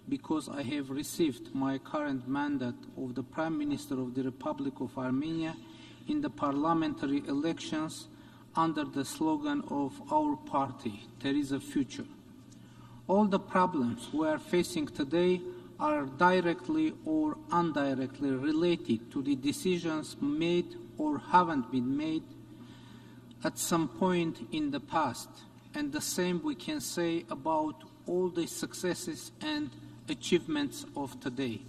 because I have received my current mandate of the Prime Minister of the Republic of Armenia in the parliamentary elections under the slogan of our party, "There is a future." All the problems we are facing today are directly or indirectly related to the decisions made or haven't been made at some point in the past, and the same we can say about all the successes and achievements of today.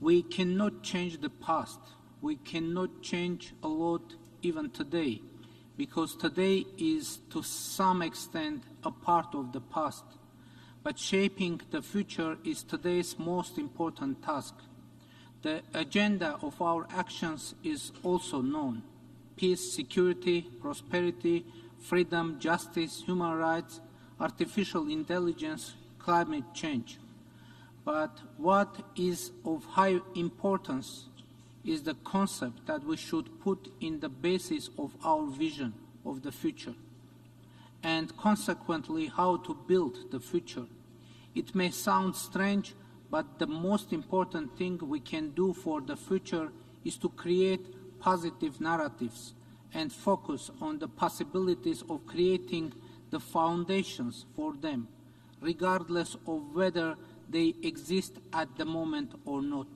We cannot change the past. We cannot change a lot even today, because today is to some extent a part of the past. But shaping the future is today's most important task. The agenda of our actions is also known: peace, security, prosperity, freedom, justice, human rights, artificial intelligence, climate change. But what is of high importance is the concept that we should put in the basis of our vision of the future, and consequently how to build the future. It may sound strange, but the most important thing we can do for the future is to create positive narratives and focus on the possibilities of creating the foundations for them, regardless of whether they exist at the moment or not.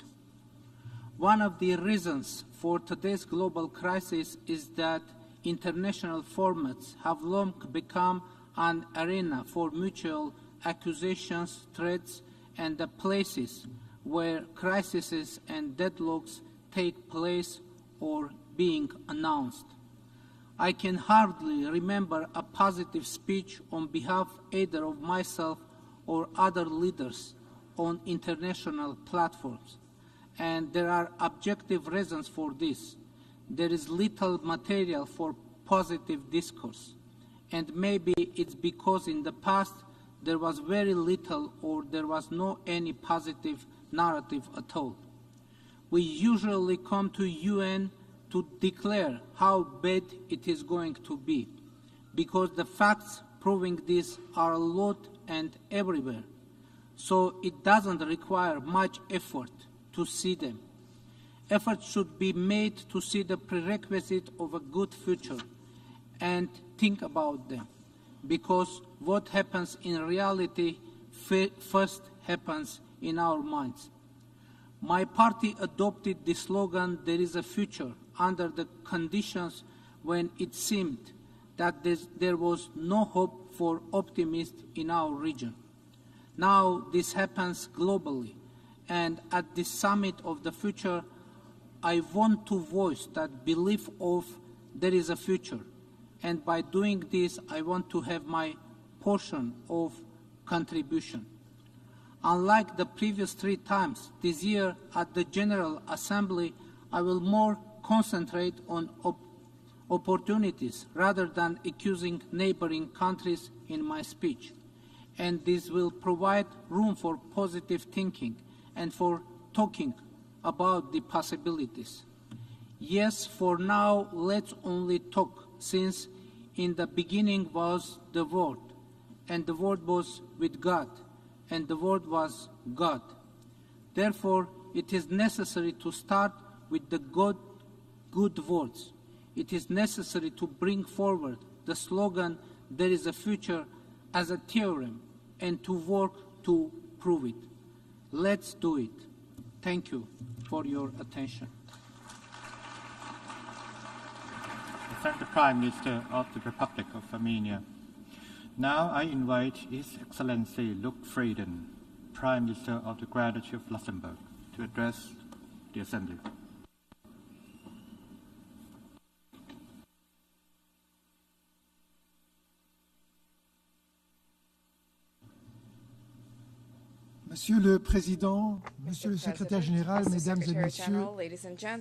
One of the reasons for today's global crisis is that international formats have long become an arena for mutual accusations, threats, and the places where crises and deadlocks take place or being announced. I can hardly remember a positive speech on behalf either of myself or other leaders on international platforms, and there are objective reasons for this. There is little material for positive discourse, and maybe it's because in the past there was very little or there was no any positive narrative at all. We usually come to UN to declare how bad it is going to be, because the facts proving this are a lot and everywhere. So it doesn't require much effort to see them. Effort should be made to see the prerequisite of a good future and think about them, because what happens in reality first happens in our minds. My party adopted the slogan, "There is a future," under the conditions when it seemed that there was no hope for optimism in our region. Now this happens globally, and at the summit of the future, I want to voice that belief of there is a future, and by doing this, I want to have my portion of contribution. Unlike the previous 3 times, this year at the General Assembly, I will more concentrate on opportunities rather than accusing neighboring countries in my speech. And this will provide room for positive thinking and for talking about the possibilities. Yes, for now, let's only talk, since in the beginning was the Word, and the Word was with God, and the Word was God. Therefore, it is necessary to start with the good words. It is necessary to bring forward the slogan, "There is a future," as a theorem, and to work to prove it. Let's do it. Thank you for your attention. I thank the Prime Minister of the Republic of Armenia. Now I invite His Excellency Luc Frieden, Prime Minister of the Grand Duchy of Luxembourg, to address the Assembly. Monsieur le Président, Monsieur le Secrétaire Général, Mesdames et Messieurs,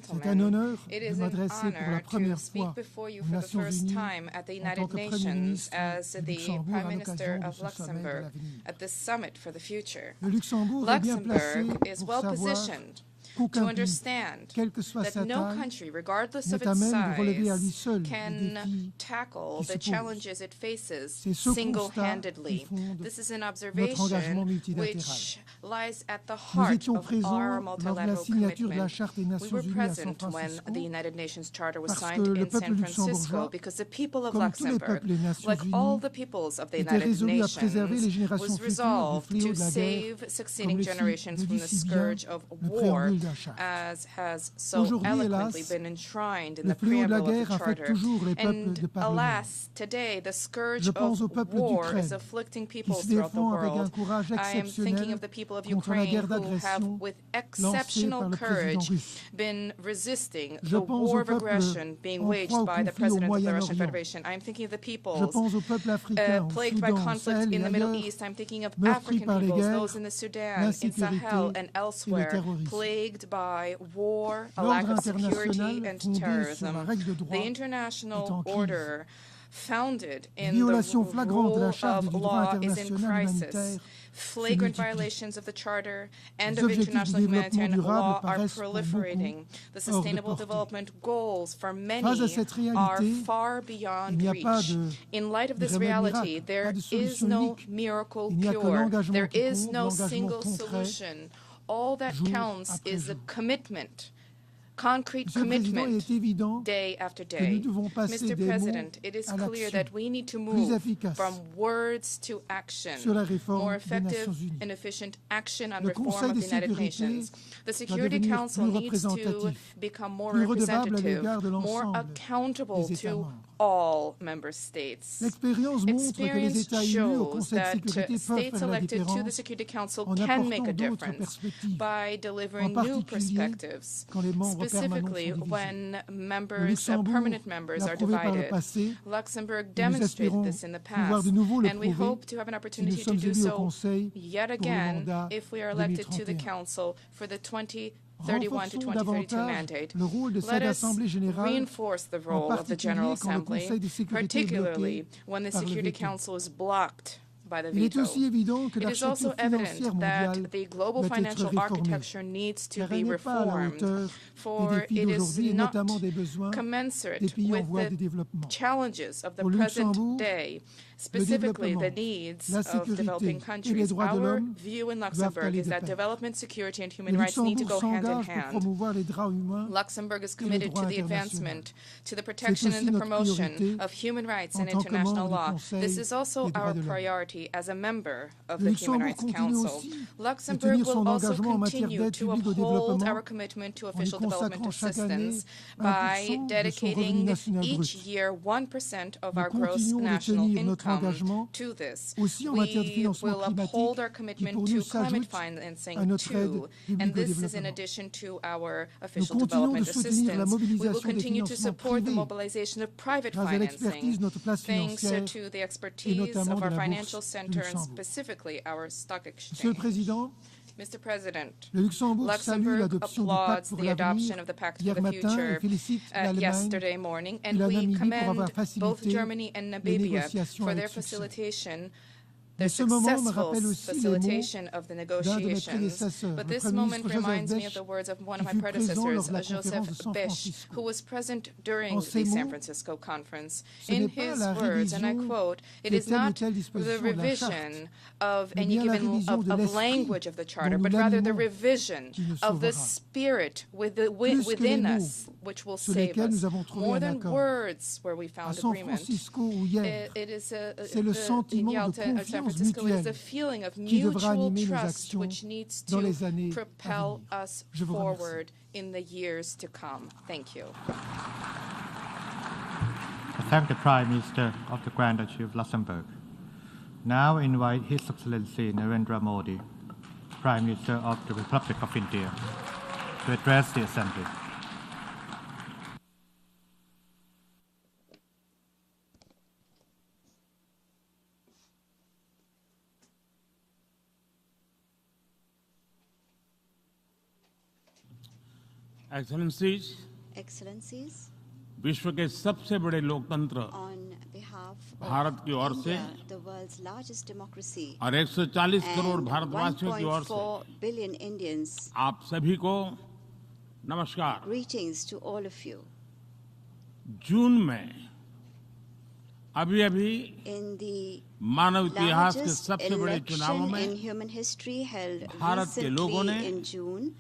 c'est un honneur de m'adresser pour la première fois aux Nations Unies en tant que Premier ministre du Luxembourg à l'occasion de ce sommet de l'avenir. Le Luxembourg est bien placé pour savoir qu'aucun pays, quelle que soit sa taille, n'est à même de relever à lui seul les défis qui se posent. C'est ce constat qui fonde notre engagement multilatéral. lies at the Nous heart étions of our présents lors de la multilateral signature de la commitment. Charte des We Nations were Unies à San present when Francisco, the United Nations Charter was parce signed que le in peuple San Francisco, luxembourgeois, because the people of comme tous les Luxembourg, peuples des Nations like all Unies, the peoples of the était United résolu à préserver les Nations, générations was futures du resolved fléau to de la guerre, save comme succeeding le generations from dit the si bien scourge of le war, préambule de la Charte. as has so Aujourd'hui, eloquently hélas, been enshrined in le the fléau de la preamble of the guerre affecte Charter. toujours les peuples de And par le monde. alas, today the scourge Je pense au of peuple war is d'Ukraine, afflicting qui peoples se throughout the défend avec un world. courage I am thinking exceptionnel of the people of contre la Ukraine guerre who have, d'agression with lancée par exceptional le président courage, russe. been resisting Je the pense war au of peuple aggression being en proie waged au by the conflit au president of the Russian Moyen-Orient. Federation. I am thinking of the Je peoples pense au peuple africain, au plagued by Soudan, au conflict Sahel in et the Middle ailleurs, East. I'm thinking of meurtris African par les peoples, guerres, those in the Sudan, in l'insécurité Sahel, and et le elsewhere, terrorisme. plagued by war, a L'ordre lack of security, international and fondé sur la terrorism. règle de The droit est international en crise. order founded in Violation the flagrante de la rule Charte of du droit law is in international crisis. humanitaire Flagrant multiplient. violations of the Charter and Les of objectifs international du développement humanitarian durable law are paraissent pour proliferating. beaucoup The hors de Sustainable portée. Development Goals for many Face à cette are réalité, far il beyond n'y a pas reach. de In light of this remède reality, miracle, there pas de is solution no unique. miracle Il n'y a que cure. l'engagement There qui is compte, no l'engagement single concret, solution. All that jour counts après is a jour. commitment. Concrete Monsieur le Président, il commitment est évident day after que nous day. devons passer Mr. des President, mots it is à clear l'action that we need to plus move efficace from words to action, sur la réforme more des effective Nations Unies. and efficient action on Le reform Conseil of de the United sécurité Nations. The doit Security devenir Council plus needs to représentatif, become more plus redevable à representative, l'égard de more l'ensemble accountable des États to membres. all member states. L'expérience montre que les Experience États élus au shows Conseil de that sécurité peuvent states faire la elected to the différence Security Council en can make a apportant d'autres difference perspectives, by en delivering new particulier perspectives, quand les membres permanents specifically sont divisés. when Le Luxembourg permanent members l'a are prouvé par le divided. passé, Luxembourg et nous demonstrated espérons this in the pouvoir past, de nouveau le and we prouver hope to have an si nous opportunity to sommes do élus au so Conseil yet pour le again mandat if we are elected to the 2031. Council for the 2031 to Renforçons 2032 davantage mandate. le rôle de Let cette us Assemblée générale, reinforce the en role of the General particulier quand le Assembly, Conseil de sécurité est particularly bloqué when the par le Security veto. Council is blocked by the Il est veto. aussi évident que It is also l'architecture financière evident mondiale that the global doit être financial réformée, architecture needs to car be elle n'est pas à la reformed, hauteur des for défis it is d'aujourd'hui et not notamment des besoins commensurate des pays en with voie de the développement. challenges of the Pour le present Luxembourg, day, le specifically the développement, needs la of sécurité developing et les countries. droits de Our l'homme view in doivent Luxembourg aller is de that pair. development, security, and Le human rights need to Luxembourg go hand in s'engage pour hand. promouvoir les droits humains Luxembourg is et le committed droit to the international. advancement, to the protection aussi and the notre promotion priorité of human rights en and tant que international membre du law. Conseil This is also des droits our de l'homme. priority as a member of Le the Human Luxembourg Rights continue Council. aussi de Luxembourg tenir will son also engagement en matière continue d'aide to publique au uphold développement our commitment to en lui official development consacrant chaque année assistance 1% by de son revenu dedicating national each brut. year 1% of Nous our gross continuons de national tenir notre income engagement to this. aussi en matière de We financement will climatique uphold our qui commitment pour to nous climate s'ajoute financing à notre aide too, publique and au this is in développement. addition to our Nous official continuons de development soutenir la assistance. We will mobilisation des continue to financements support the privés mobilization of private grâce à l'expertise financing, de notre place thanks financière to the et expertise notamment of de our la financial Bourse du center and Luxembourg. specifically our stock Monsieur le exchange. Président, Mr. President, le Luxembourg salue Luxembourg l'adoption du pacte applauds pour the adoption l'avenir of the Pact for hier the matin Future et félicite l'Allemagne yesterday morning, et and la we Namibie pour commend avoir both facilité Germany and les Namibia négociations for avec their succès. facilitation, Mais their ce moment me successful rappelle aussi les mots facilitation of the d'un de mes negotiations. prédécesseurs, But le this Premier moment ministre Joseph reminds me of Bech, the words of one qui of my fut présent lors predecessors, de la conférence Joseph de San Bech, Francisco. who was present during En the ces San mots, Francisco conference. ce In n'est pas his la words, and I révision quote, "It de is telle ou not telle the disposition de la revision charte, of mais any bien la given révision de l'esprit language of the Charter, dont but nous rather the l'animons revision qui nous of the sauvera. spirit Plus que within les us, which will sur save lesquels us. nous avons trouvé More un than accord. words where we À found San agreement. Francisco ou hier, It is c'est le sentiment de in San confiance Francisco, it is the mutuelle feeling of qui devra mutual animer nos trust actions which needs dans to les années à propel venir. us Je vous remercie. forward in the years to come. Thank you. I thank the Prime Minister of the Grand Duchy of Luxembourg. Now invite His Excellency Narendra Modi, Prime Minister of the Republic of India, to address the Assembly. Excellencies, विश्व के सबसे बड़े लोकतंत्र on behalf Bharat की ओर of से India, the world's largest democracy, और 140 crore and भारतवासियों की ओर से 1.4 billion Indians, आप सभी को नमस्कार। greetings to all of you. जून में अभी अभी In the मानव इतिहास के largest सबसे बड़े चुनावों election in में human history held भारत के लोगों ने recently in June,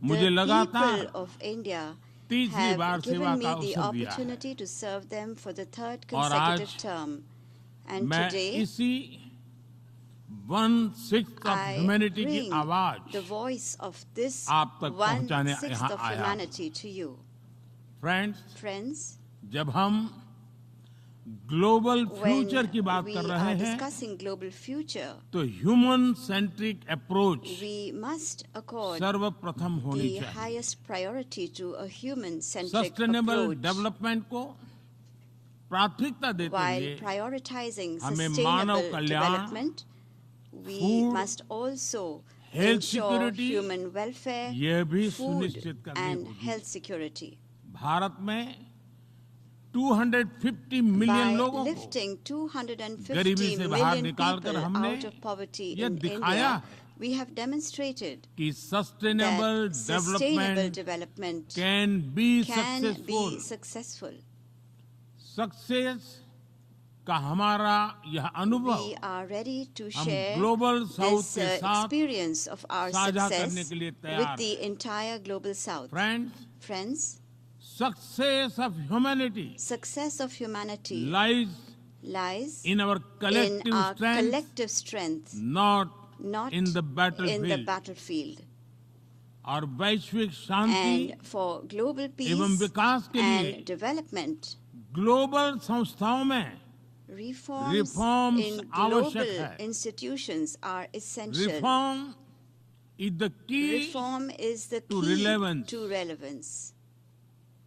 मुझे the लगातार people of India तीसरी बार have सेवा given me का the अवसर दिया है opportunity to serve them for the third और consecutive आज term. And मैं today, इसी 1/6 of I humanity की bring आवाज the voice of this आप तक पहुंचाने 1/6 यहाँ of आया हूं। humanity to you. Friends, Friends, जब हम ग्लोबल when फ्यूचर की बात we कर are रहे हैं discussing global future, तो human centric approach we must accord सर्वप्रथम होनी the चाहिए। highest priority to a human-centric sustainable approach development को प्राथमिकता देते while हुए prioritizing हमें मानव sustainable Kalyan, development. We food, must also health ensure security, human welfare, यह भी food, सुनिश्चित करनी and होगी। health security. भारत में 250 मिलियन By लोगों को lifting गरीबी 250 से बाहर million निकालकर people हमने out of poverty यह in दिखाया India, है we have demonstrated कि sustainable that sustainable development development can be can successful. be successful. Success का हमारा यह अनुभव We are ready to हम share ग्लोबल साउथ this के साथ experience of our साझा करने success के लिए with तैयार the entire global south. Friends, Friends, success of humanity success of humanity lies lies in our in collective our strength, collective strength, not not in the in the battlefield। battlefield. और वैश्विक शांति And for global peace एवं विकास के लिए and development, global संस्थाओं में reforms in global आवश्यक है। institutions are essential. Reform is the key Reform is the to key relevance. to relevance.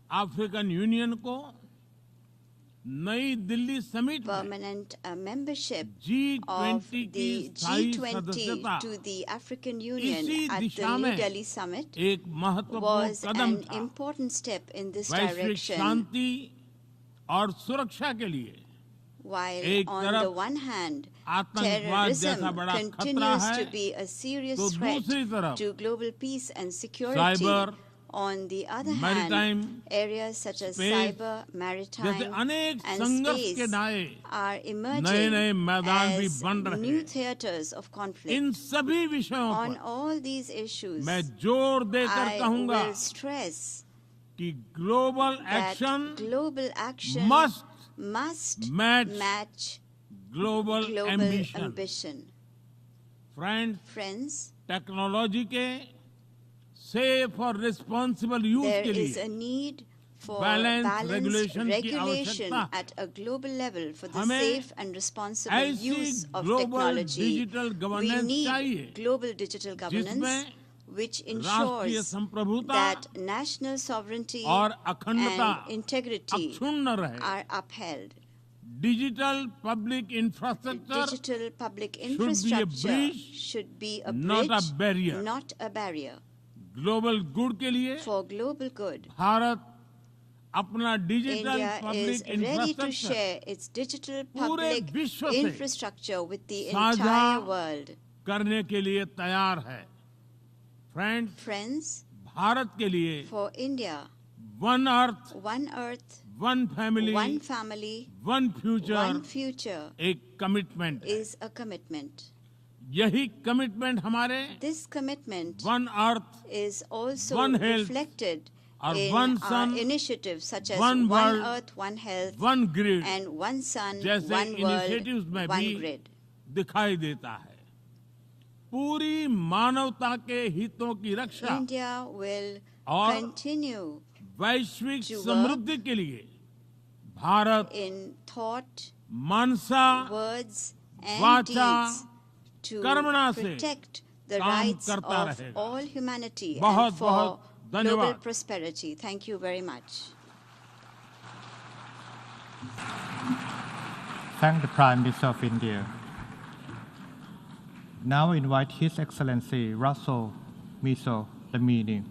African union को नई दिल्ली समिट में Permanent membership of G20 की the स्थायी G20 सदस्यता to the African Union इसी at the Disha New में Delhi summit एक महत्वपूर्ण was कदम an था। important step in this वैश्विक direction. शांति और सुरक्षा के लिए While एक on तरफ the one hand, आतंकवाद जैसा terrorism बड़ा खतरा continues है, to be a serious तो threat दूसरी तरफ to global peace and security. Cyber, On the other maritime, hand, areas such as space, cyber, जैसे maritime, अनेक and संघर्ष space के नए are emerging नए मैदान भी as बन रहे new हैं। theaters of conflict. इन सभी विषयों On पर all these issues, मैं जोर देकर I कहूंगा will stress कि global that action global action must match global global ambition. ambition. Friends, technology के सेफ और रिस्पॉन्सिबल यूज There के is a लिए need for Balanced balanced regulation की regulation आवश्यकता at a global level for the हमें safe and responsible ऐसी use of global technology. digital We governance need चाहिए global digital governance जिसमें which राष्ट्रीय ensures संप्रभुता that national sovereignty और अखंडता and integrity अक्षुण्ण रहे। are upheld. Digital public infrastructure Digital public be a infrastructure bridge, should be a not a bridge, barrier. not a barrier. Global good के लिए For global good, Bharat अपना digital India is public ready to infrastructure share its digital पूरे public विश्व से infrastructure with the साझा entire world. करने के लिए तैयार है। फ्रेंड्स, Friends, भारत के लिए for India, one earth, one earth, one family, one family, one future one future एक कमिटमेंट है। is a commitment. यही कमिटमेंट हमारे This commitment one earth is also One health, reflected और in one our sun, initiatives such as one One world, Earth, One Health, one grid and One Sun, जैसे One World, initiatives में भी One Grid. दिखाई देता है। पूरी मानवता के हितों की रक्षा India will और continue वैश्विक to समृद्धि के लिए Bharat in thought, Mansa words, and वाचा, deeds to कर्मणा से protect the काम rights करता of रहेगा। all humanity बहुत and for बहुत global धन्यवाद। prosperity. Thank you very much. Thank the Prime Minister of India. Now invite His Excellency Russell Miso Lamini,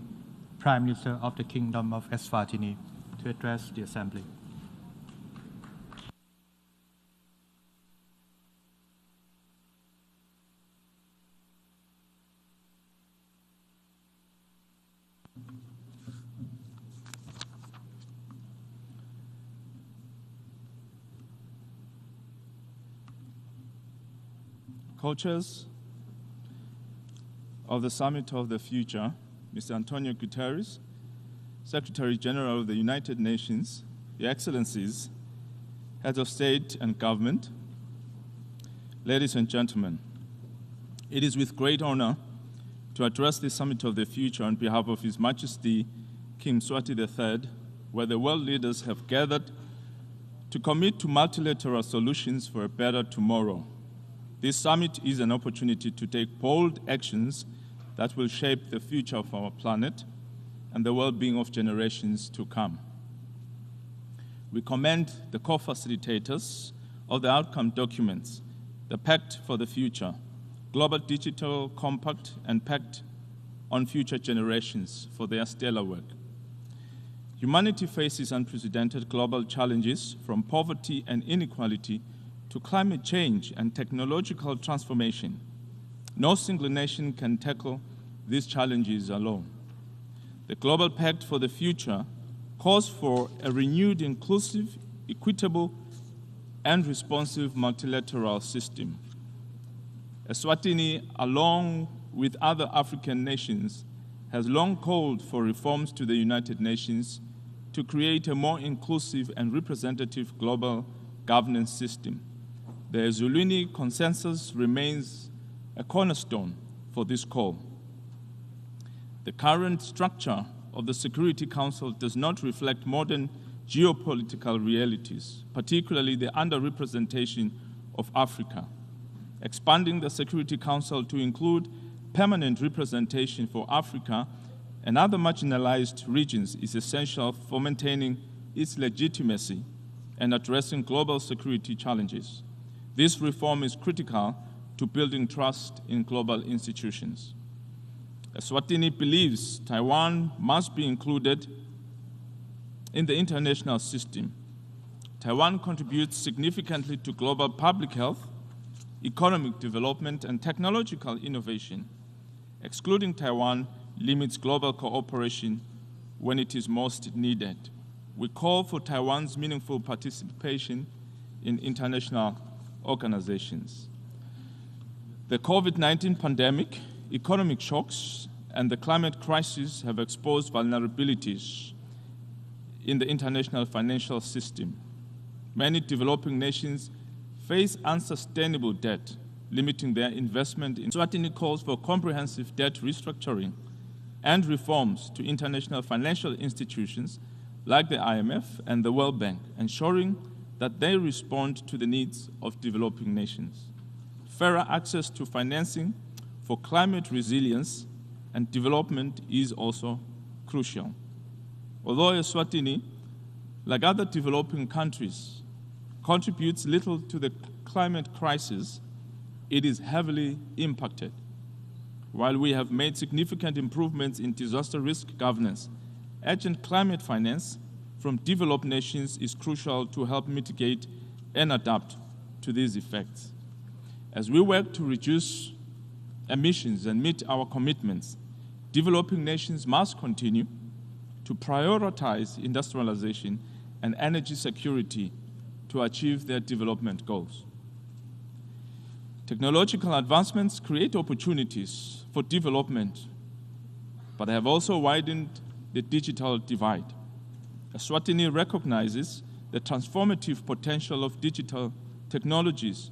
Prime Minister of the Kingdom of Eswatini, to address the Assembly. co-chairs of the Summit of the Future, Mr. Antonio Guterres, Secretary General of the United Nations, Your Excellencies, Heads of State and Government, ladies and gentlemen, it is with great honor to address the Summit of the Future on behalf of His Majesty King Mswati III, where the world leaders have gathered to commit to multilateral solutions for a better tomorrow. This summit is an opportunity to take bold actions that will shape the future of our planet and the well-being of generations to come. We commend the co-facilitators of the outcome documents, the Pact for the Future, Global Digital Compact, and Pact on Future Generations for their stellar work. Humanity faces unprecedented global challenges, from poverty and inequality to climate change and technological transformation. No single nation can tackle these challenges alone. The Global Pact for the Future calls for a renewed, inclusive, equitable, and responsive multilateral system. Eswatini, along with other African nations, has long called for reforms to the United Nations to create a more inclusive and representative global governance system. The Eswatini consensus remains a cornerstone for this call. The current structure of the Security Council does not reflect modern geopolitical realities, particularly the underrepresentation of Africa. Expanding the Security Council to include permanent representation for Africa and other marginalized regions is essential for maintaining its legitimacy and addressing global security challenges. This reform is critical to building trust in global institutions. Eswatini believes Taiwan must be included in the international system. Taiwan contributes significantly to global public health, economic development, and technological innovation. Excluding Taiwan limits global cooperation when it is most needed. We call for Taiwan's meaningful participation in international organizations. The COVID-19 pandemic, economic shocks, and the climate crisis have exposed vulnerabilities in the international financial system. Many developing nations face unsustainable debt, limiting their investment in. Eswatini calls for comprehensive debt restructuring and reforms to international financial institutions like the IMF and the World Bank, ensuring that they respond to the needs of developing nations. Fairer access to financing for climate resilience and development is also crucial. Although Eswatini, like other developing countries, contributes little to the climate crisis, it is heavily impacted. While we have made significant improvements in disaster risk governance, urgent climate finance from developed nations is crucial to help mitigate and adapt to these effects. As we work to reduce emissions and meet our commitments, developing nations must continue to prioritize industrialization and energy security to achieve their development goals. Technological advancements create opportunities for development, but have also widened the digital divide. Eswatini recognizes the transformative potential of digital technologies,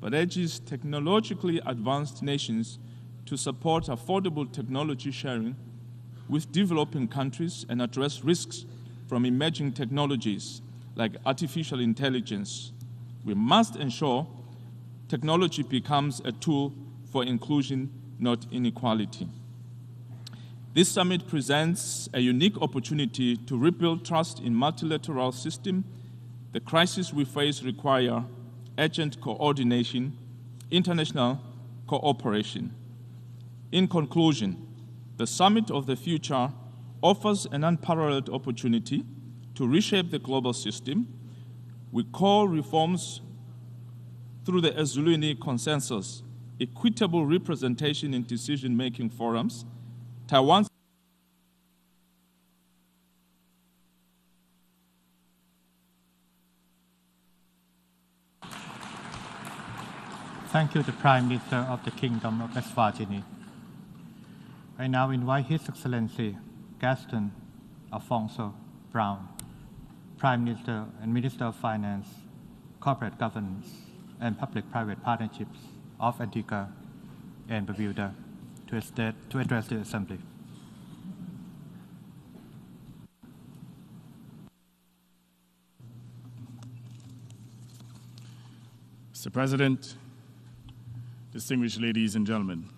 but urges technologically advanced nations to support affordable technology sharing with developing countries and address risks from emerging technologies like artificial intelligence. We must ensure technology becomes a tool for inclusion, not inequality. This summit presents a unique opportunity to rebuild trust in multilateral system. The crises we face require urgent coordination, international cooperation. In conclusion, the Summit of the Future offers an unparalleled opportunity to reshape the global system. We call reforms through the Eswatini consensus, equitable representation in decision-making forums, Taiwan's Thank you, the Prime Minister of the Kingdom of Eswatini. I now invite His Excellency Gaston Alfonso Brown, Prime Minister and Minister of Finance, Corporate Governance, and Public-Private Partnerships of Antigua and Barbuda to address the Assembly. Mr. President, distinguished ladies and gentlemen,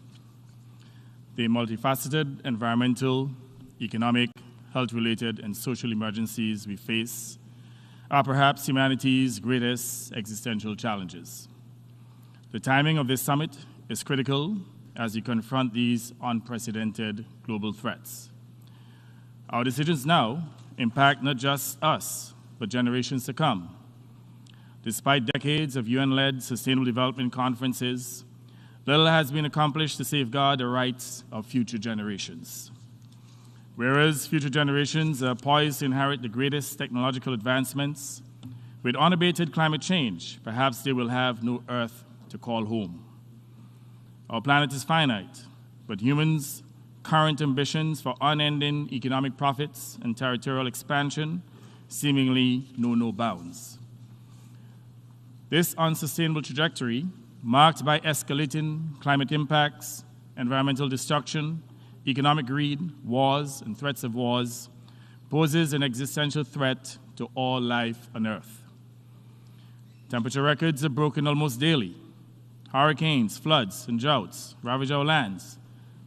the multifaceted environmental, economic, health-related, and social emergencies we face are perhaps humanity's greatest existential challenges. The timing of this summit is critical as we confront these unprecedented global threats. Our decisions now impact not just us, but generations to come. Despite decades of UN-led sustainable development conferences, little has been accomplished to safeguard the rights of future generations. Whereas future generations are poised to inherit the greatest technological advancements, with unabated climate change, perhaps they will have no Earth to call home. Our planet is finite, but humans' current ambitions for unending economic profits and territorial expansion seemingly know no bounds. This unsustainable trajectory, marked by escalating climate impacts, environmental destruction, economic greed, wars, and threats of wars, poses an existential threat to all life on Earth. Temperature records are broken almost daily. Hurricanes, floods, and droughts ravage our lands,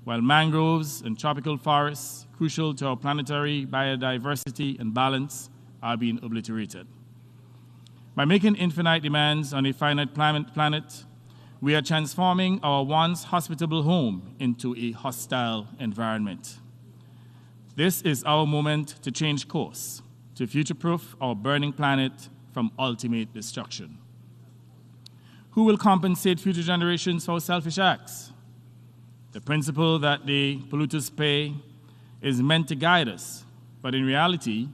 while mangroves and tropical forests, crucial to our planetary biodiversity and balance, are being obliterated. By making infinite demands on a finite planet, we are transforming our once hospitable home into a hostile environment. This is our moment to change course, to future-proof our burning planet from ultimate destruction. Who will compensate future generations for selfish acts? The principle that the polluters pay is meant to guide us, but in reality,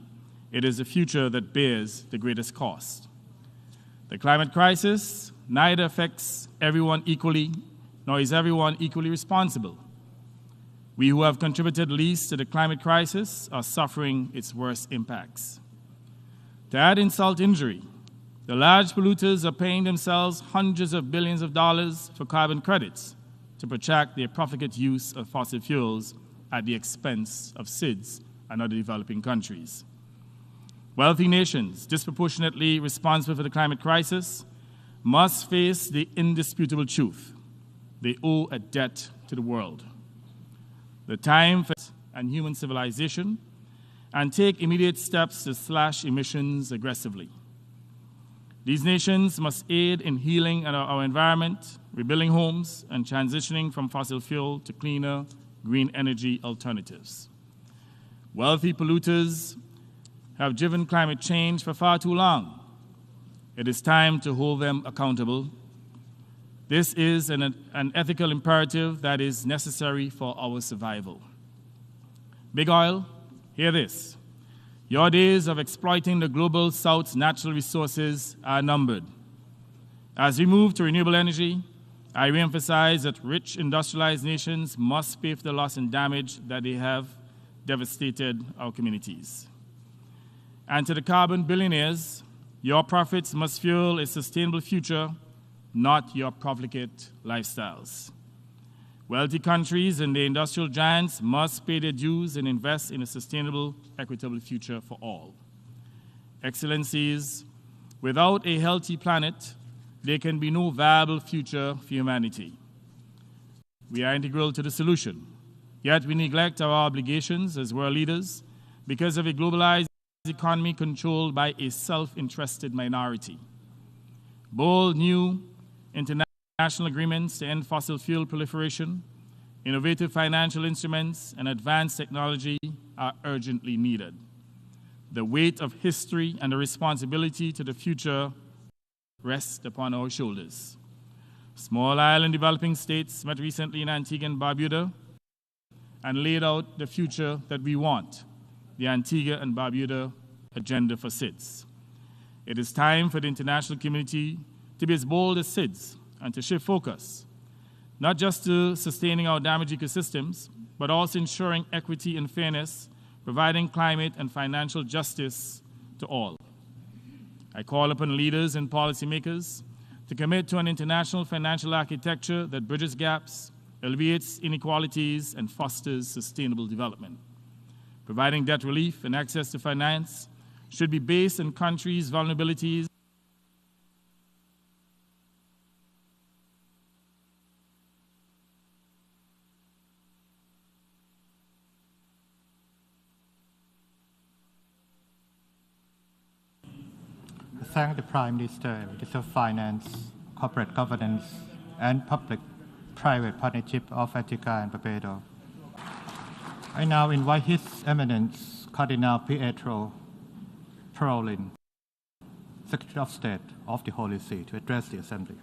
it is the future that bears the greatest cost. The climate crisis neither affects everyone equally, nor is everyone equally responsible. We who have contributed least to the climate crisis are suffering its worst impacts. To add insult to injury, the large polluters are paying themselves hundreds of billions of dollars for carbon credits to protect their profligate use of fossil fuels at the expense of SIDS and other developing countries. Wealthy nations, disproportionately responsible for the climate crisis, must face the indisputable truth. They owe a debt to the world. The time for and human civilization, and take immediate steps to slash emissions aggressively. These nations must aid in healing our environment, rebuilding homes, and transitioning from fossil fuel to cleaner, green energy alternatives. Wealthy polluters have driven climate change for far too long. It is time to hold them accountable. This is an ethical imperative that is necessary for our survival. Big Oil, hear this. Your days of exploiting the global South's natural resources are numbered. As we move to renewable energy, I reemphasize that rich industrialized nations must pay for the loss and damage that they have devastated our communities. And to the carbon billionaires, your profits must fuel a sustainable future, not your profligate lifestyles. Wealthy countries and the industrial giants must pay their dues and invest in a sustainable, equitable future for all. Excellencies, without a healthy planet, there can be no viable future for humanity. We are integral to the solution, yet we neglect our obligations as world leaders because of a globalized economy controlled by a self-interested minority. Bold new international agreements to end fossil fuel proliferation, innovative financial instruments, and advanced technology are urgently needed. The weight of history and the responsibility to the future rest upon our shoulders. Small island developing states met recently in Antigua and Barbuda and laid out the future that we want, the Antigua and Barbuda agenda for SIDS. It is time for the international community to be as bold as SIDS and to shift focus, not just to sustaining our damaged ecosystems, but also ensuring equity and fairness, providing climate and financial justice to all. I call upon leaders and policymakers to commit to an international financial architecture that bridges gaps, alleviates inequalities, and fosters sustainable development. Providing debt relief and access to finance should be based on countries' vulnerabilities Thank the Prime Minister, Minister of Finance, Corporate Governance, and Public-Private Partnership of Antigua and Barbuda. I now invite His Eminence Cardinal Pietro Parolin, Secretary of State of the Holy See, to address the Assembly.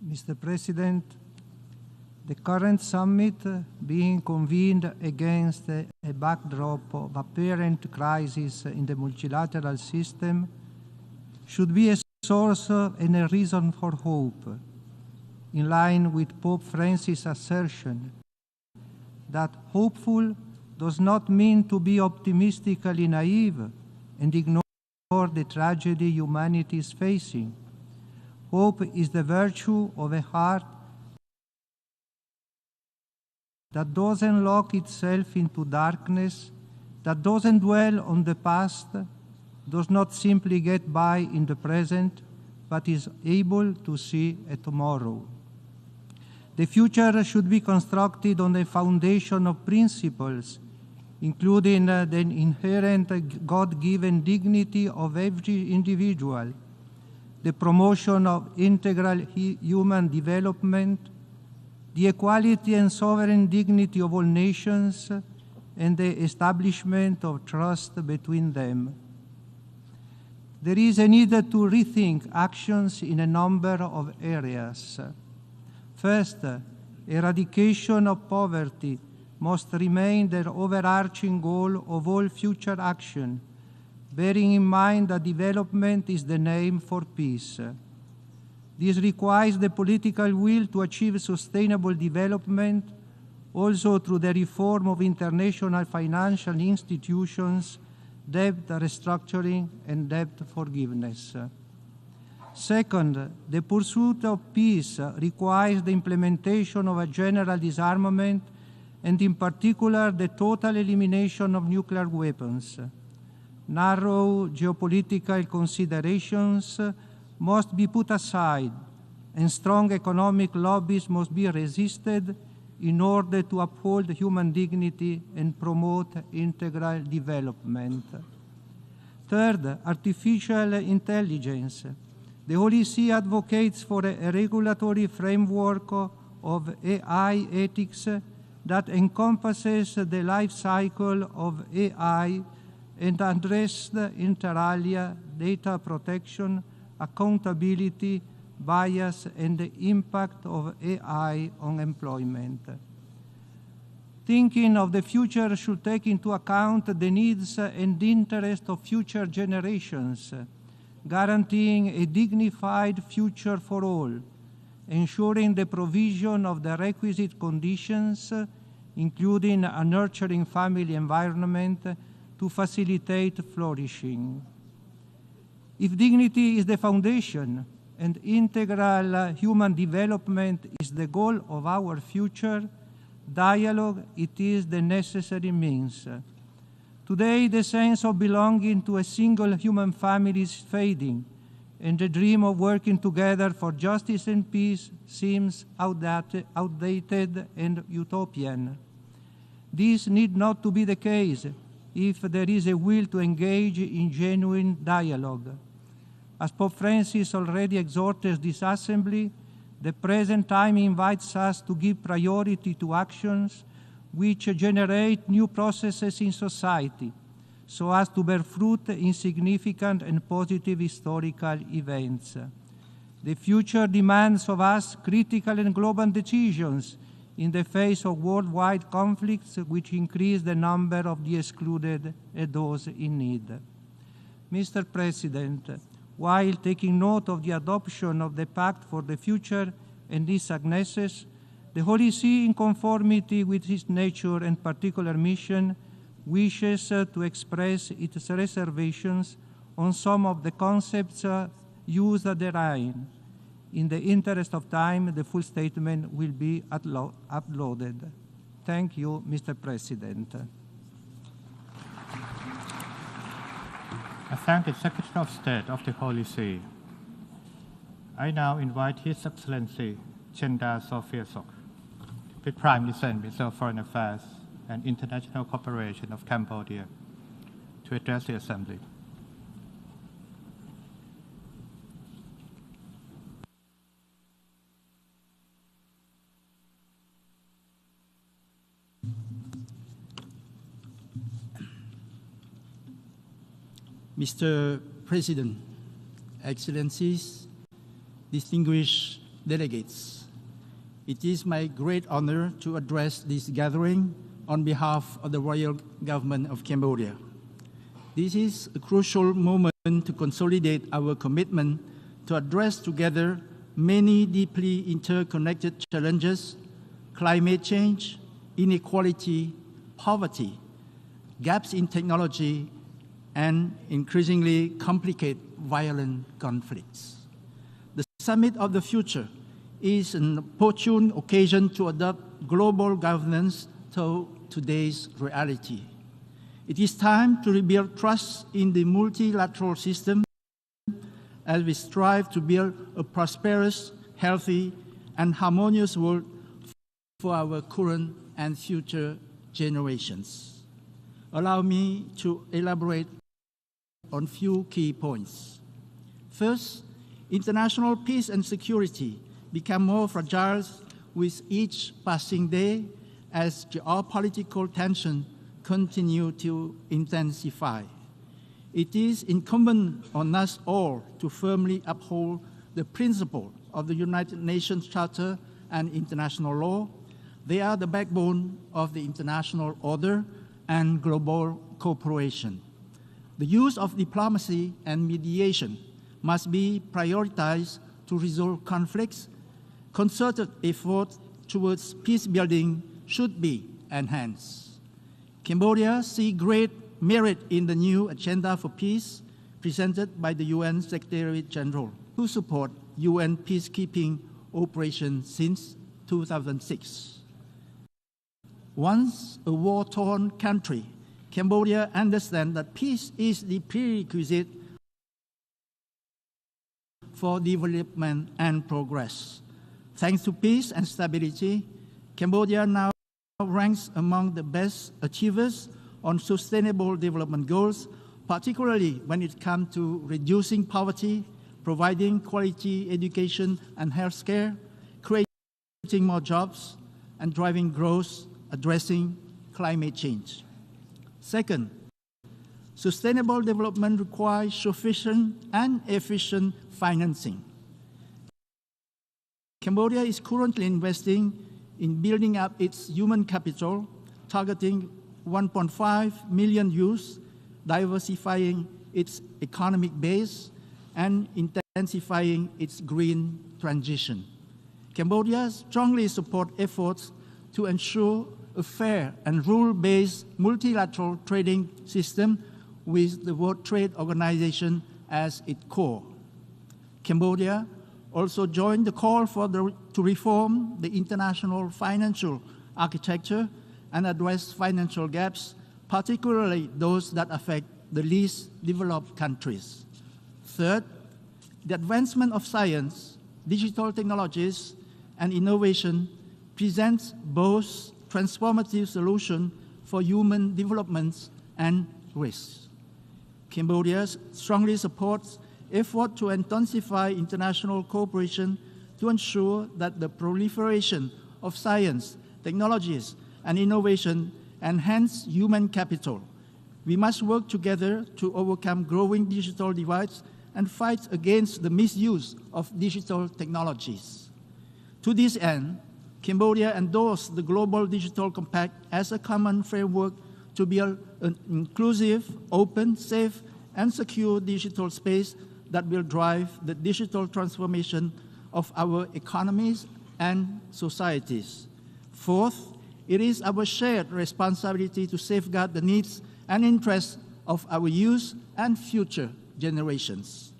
Mr. President, the current summit being convened against a backdrop of apparent crisis in the multilateral system should be a source and a reason for hope, in line with Pope Francis' assertion that hopeful does not mean to be optimistically naive and ignore the tragedy humanity is facing. Hope is the virtue of a heart that doesn't lock itself into darkness, that doesn't dwell on the past, does not simply get by in the present, but is able to see a tomorrow. The future should be constructed on a foundation of principles, including the inherent God-given dignity of every individual, the promotion of integral human development, the equality and sovereign dignity of all nations, and the establishment of trust between them. There is a need to rethink actions in a number of areas. First, eradication of poverty must remain the overarching goal of all future action, bearing in mind that development is the name for peace. This requires the political will to achieve sustainable development, also through the reform of international financial institutions, debt restructuring, and debt forgiveness. Second, the pursuit of peace requires the implementation of a general disarmament, and in particular, the total elimination of nuclear weapons. Narrow geopolitical considerations must be put aside, and strong economic lobbies must be resisted in order to uphold human dignity and promote integral development. Third, artificial intelligence. The Holy See advocates for a regulatory framework of AI ethics that encompasses the life cycle of AI and address inter alia data protection, accountability, bias, and the impact of AI on employment. Thinking of the future should take into account the needs and interests of future generations, guaranteeing a dignified future for all, ensuring the provision of the requisite conditions, including a nurturing family environment, to facilitate flourishing. If dignity is the foundation and integral human development is the goal of our future, dialogue, it is the necessary means. Today, the sense of belonging to a single human family is fading, and the dream of working together for justice and peace seems outdated and utopian. This need not to be the case if there is a will to engage in genuine dialogue. As Pope Francis already exhorted this Assembly, the present time invites us to give priority to actions which generate new processes in society, so as to bear fruit in significant and positive historical events. The future demands of us critical and global decisions in the face of worldwide conflicts which increase the number of the excluded and those in need. Mr. President, while taking note of the adoption of the Pact for the Future and its successors, the Holy See, in conformity with its nature and particular mission, wishes to express its reservations on some of the concepts used therein. In the interest of time, the full statement will be uploaded. Thank you, Mr. President. I thank the Secretary of State of the Holy See. I now invite His Excellency Chenda Sofia Sok, the Prime Minister of Foreign Affairs and International Cooperation of Cambodia, to address the Assembly. Mr. President, Excellencies, distinguished delegates, it is my great honor to address this gathering on behalf of the Royal Government of Cambodia. This is a crucial moment to consolidate our commitment to address together many deeply interconnected challenges: climate change, inequality, poverty, gaps in technology, and increasingly complicated violent conflicts. The Summit of the Future is an opportune occasion to adopt global governance to today's reality. It is time to rebuild trust in the multilateral system as we strive to build a prosperous, healthy, and harmonious world for our current and future generations. Allow me to elaborate on a few key points. First, international peace and security become more fragile with each passing day as geopolitical tensions continue to intensify. It is incumbent on us all to firmly uphold the principles of the United Nations Charter and international law. They are the backbone of the international order and global cooperation. The use of diplomacy and mediation must be prioritized to resolve conflicts. Concerted efforts towards peace building should be enhanced. Cambodia sees great merit in the new agenda for peace presented by the UN Secretary General, who support UN peacekeeping operations since 2006. Once a war-torn country, Cambodia understands that peace is the prerequisite for development and progress. Thanks to peace and stability, Cambodia now ranks among the best achievers on sustainable development goals, particularly when it comes to reducing poverty, providing quality education and health care, creating more jobs, and driving growth, addressing climate change. Second, sustainable development requires sufficient and efficient financing. Cambodia is currently investing in building up its human capital, targeting 1.5 million youths, diversifying its economic base, and intensifying its green transition. Cambodia strongly supports efforts to ensure a fair and rule-based multilateral trading system with the World Trade Organization as its core. Cambodia also joined the call to reform the international financial architecture and address financial gaps, particularly those that affect the least developed countries. Third, the advancement of science, digital technologies, and innovation presents both transformative solutions for human development and risks. Cambodia strongly supports efforts to intensify international cooperation to ensure that the proliferation of science, technologies, and innovation enhance human capital. We must work together to overcome growing digital divides and fight against the misuse of digital technologies. To this end, Cambodia endorsed the Global Digital Compact as a common framework to build an inclusive, open, safe, and secure digital space that will drive the digital transformation of our economies and societies. Fourth, it is our shared responsibility to safeguard the needs and interests of our youth and future generations.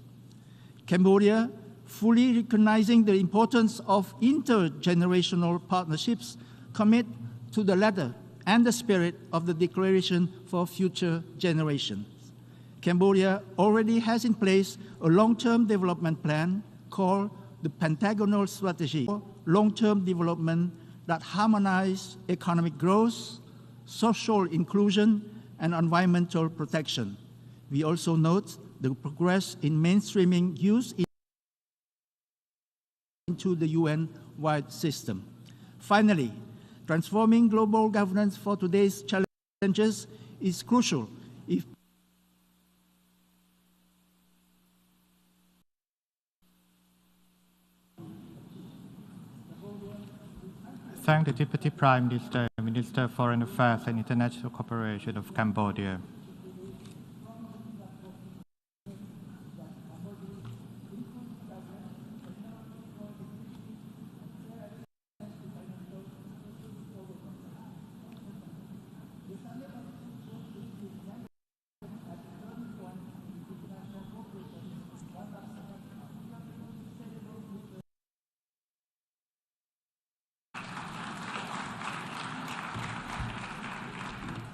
Cambodia, fully recognizing the importance of intergenerational partnerships, commit to the letter and the spirit of the Declaration for Future Generations. Cambodia already has in place a long-term development plan called the Pentagonal Strategy for long-term development that harmonize economic growth, social inclusion, and environmental protection. We also note the progress in mainstreaming youth into the UN-wide system. Finally, transforming global governance for today's challenges is crucial if Thank the Deputy Prime Minister, Minister of Foreign Affairs and International Cooperation of Cambodia.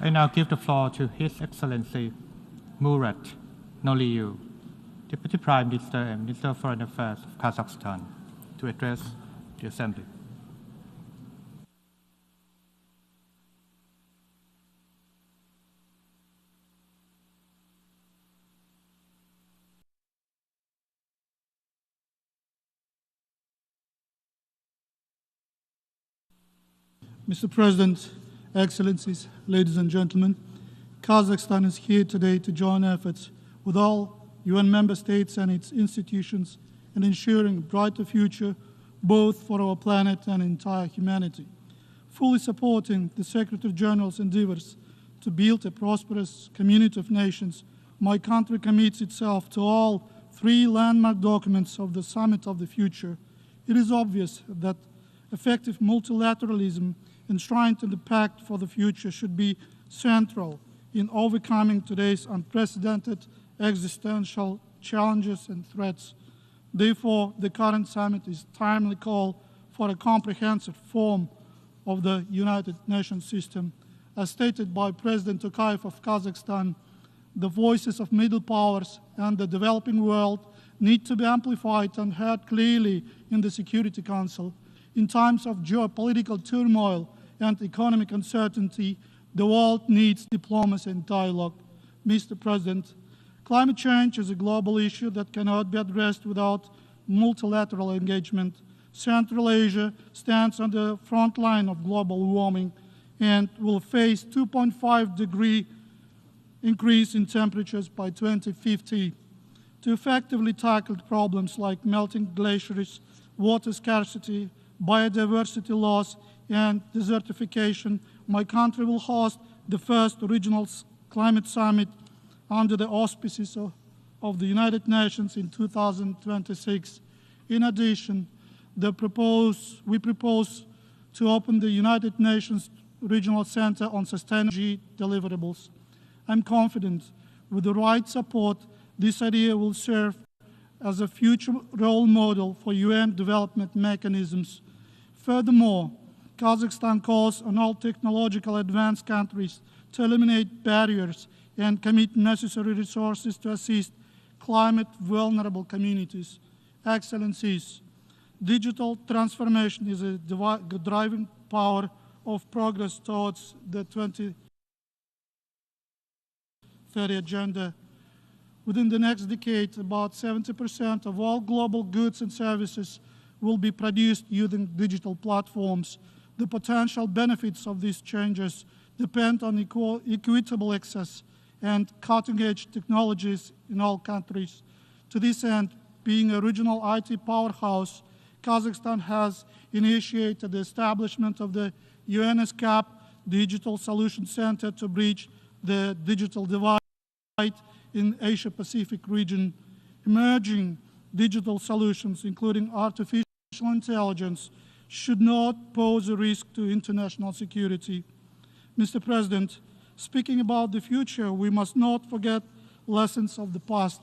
I now give the floor to His Excellency Murat Noliu, Deputy Prime Minister and Minister of Foreign Affairs of Kazakhstan, to address the Assembly. Mr. President, Excellencies, ladies and gentlemen, Kazakhstan is here today to join efforts with all UN member states and its institutions in ensuring a brighter future both for our planet and entire humanity. Fully supporting the Secretary General's endeavors to build a prosperous community of nations, my country commits itself to all three landmark documents of the Summit of the Future. It is obvious that effective multilateralism enshrined in the Pact for the Future should be central in overcoming today's unprecedented existential challenges and threats. Therefore, the current summit is a timely call for a comprehensive reform of the United Nations system. As stated by President Tokayev of Kazakhstan, the voices of middle powers and the developing world need to be amplified and heard clearly in the Security Council. In times of geopolitical turmoil and economic uncertainty, the world needs diplomacy and dialogue. Mr. President, climate change is a global issue that cannot be addressed without multilateral engagement. Central Asia stands on the front line of global warming and will face 2.5-degree increase in temperatures by 2050. To effectively tackle problems like melting glaciers, water scarcity, biodiversity loss, and desertification, my country will host the first regional climate summit under the auspices of the United Nations in 2026. In addition, we propose to open the United Nations Regional Center on Sustainable Deliverables. I'm confident with the right support, this idea will serve as a future role model for UN development mechanisms. Furthermore, Kazakhstan calls on all technological advanced countries to eliminate barriers and commit necessary resources to assist climate-vulnerable communities. Excellencies, digital transformation is a driving power of progress towards the 2030 agenda. Within the next decade, about 70% of all global goods and services will be produced using digital platforms. The potential benefits of these changes depend on equitable access and cutting-edge technologies in all countries. To this end, being a regional IT powerhouse, Kazakhstan has initiated the establishment of the UNSCAP Digital Solution Center to bridge the digital divide in Asia-Pacific region. Emerging digital solutions, including artificial intelligence, should not pose a risk to international security. Mr. President, speaking about the future, we must not forget lessons of the past.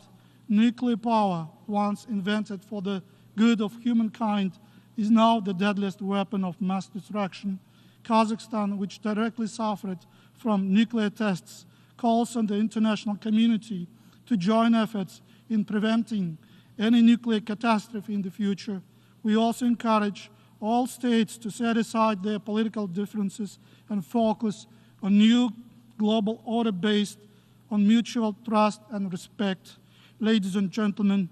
Nuclear power, once invented for the good of humankind, is now the deadliest weapon of mass destruction. Kazakhstan, which directly suffered from nuclear tests, calls on the international community to join efforts in preventing any nuclear catastrophe in the future. We also encourage all states to set aside their political differences and focus on new global order based on mutual trust and respect. Ladies and gentlemen,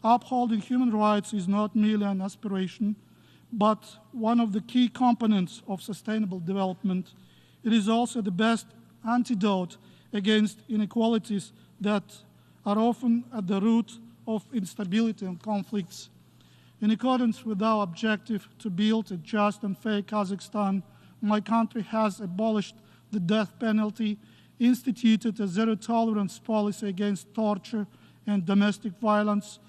upholding human rights is not merely an aspiration, but one of the key components of sustainable development. It is also the best antidote against inequalities that are often at the root of instability and conflicts. In accordance with our objective to build a just and fair Kazakhstan, my country has abolished the death penalty, instituted a zero-tolerance policy against torture and domestic violence,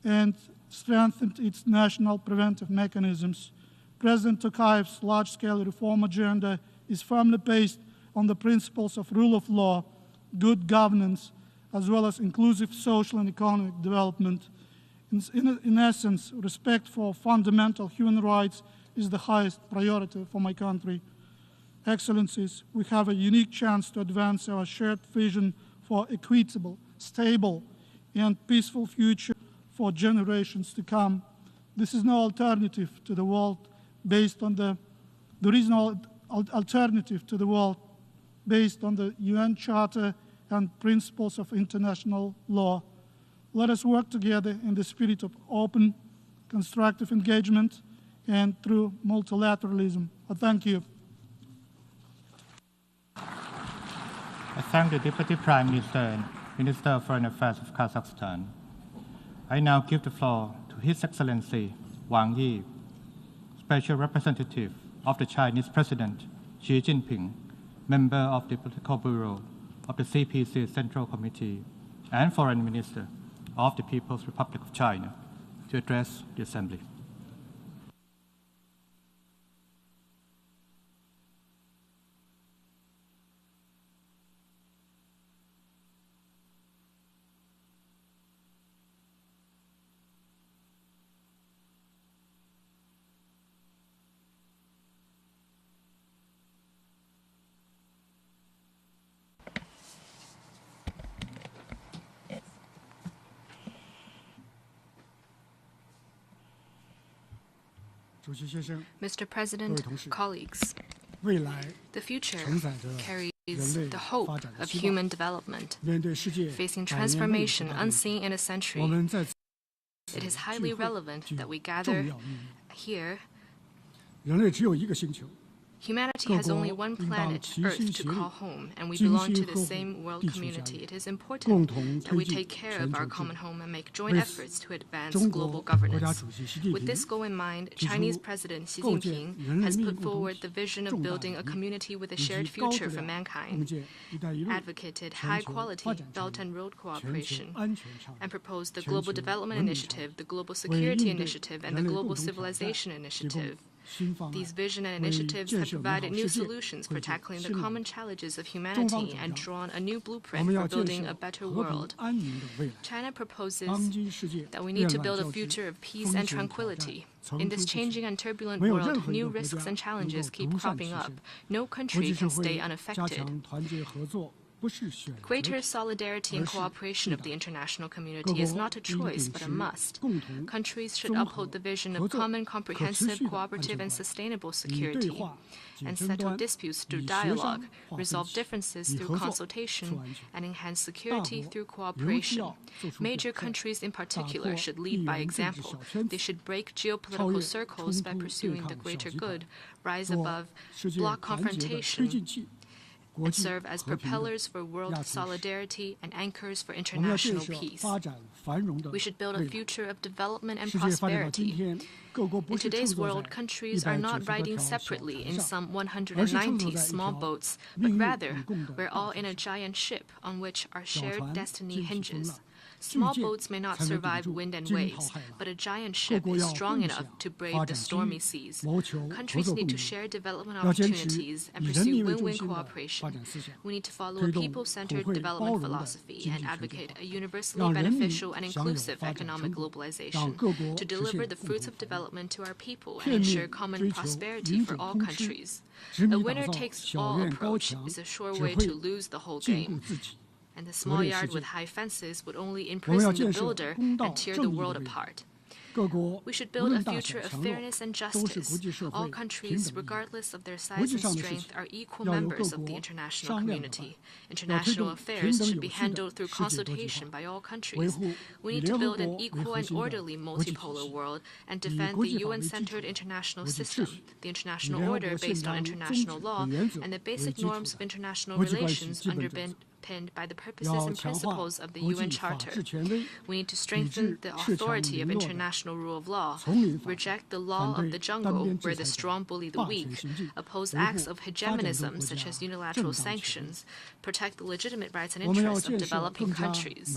and strengthened its national preventive mechanisms. President Tokayev's large-scale reform agenda is firmly based on the principles of rule of law, good governance, as well as inclusive social and economic development. In essence, respect for fundamental human rights is the highest priority for my country. Excellencies, we have a unique chance to advance our shared vision for equitable, stable, and peaceful future for generations to come. This is no alternative to the world based on there is no alternative to the world based on the UN Charter and principles of international law. Let us work together in the spirit of open, constructive engagement and through multilateralism. I thank you. I thank the Deputy Prime Minister and Minister of Foreign Affairs of Kazakhstan. I now give the floor to His Excellency Wang Yi, Special Representative of the Chinese President Xi Jinping, member of the Political Bureau of the CPC Central Committee, and Foreign Minister of the People's Republic of China, to address the Assembly. Mr. President, colleagues, the future carries the hope of human development. Facing transformation unseen in a century, it is highly relevant that we gather here. Humanity has only one planet, Earth, to call home, and we belong to the same world community. It is important that we take care of our common home and make joint efforts to advance global governance. With this goal in mind, Chinese President Xi Jinping has put forward the vision of building a community with a shared future for mankind, advocated high-quality Belt and Road cooperation, and proposed the Global Development Initiative, the Global Security Initiative, and the Global Civilization Initiative. These vision and initiatives have provided new solutions for tackling the common challenges of humanity and drawn a new blueprint for building a better world. China proposes that we need to build a future of peace and tranquility. In this changing and turbulent world, new risks and challenges keep cropping up. No country can stay unaffected. Greater solidarity and cooperation of the international community is not a choice, but a must. Countries should uphold the vision of common, comprehensive, cooperative, and sustainable security, and settle disputes through dialogue, resolve differences through consultation, and enhance security through cooperation. Major countries in particular should lead by example. They should break geopolitical circles by pursuing the greater good, rise above bloc confrontation, and serve as propellers for world solidarity and anchors for international peace. We should build a future of development and prosperity. In today's world, countries are not riding separately in some 190 small boats, but rather we're all in a giant ship on which our shared destiny hinges. Small boats may not survive wind and waves, but a giant ship is strong enough to brave the stormy seas. Countries need to share development opportunities and pursue win-win cooperation. We need to follow a people-centered development philosophy and advocate a universally beneficial and inclusive economic globalization to deliver the fruits of development to our people and ensure common prosperity for all countries. A winner-takes-all approach is a sure way to lose the whole game. And the small yard with high fences would only imprison the builder and tear the world apart. We should build a future of fairness and justice. All countries, regardless of their size and strength, are equal members of the international community. International affairs should be handled through consultation by all countries. We need to build an equal and orderly multipolar world and defend the UN-centered international system, the international order based on international law, and the basic norms of international relations underpinned by the purposes and principles of the UN Charter. We need to strengthen the authority of international rule of law, reject the law of the jungle where the strong bully the weak, oppose acts of hegemonism such as unilateral sanctions, protect the legitimate rights and interests of developing countries.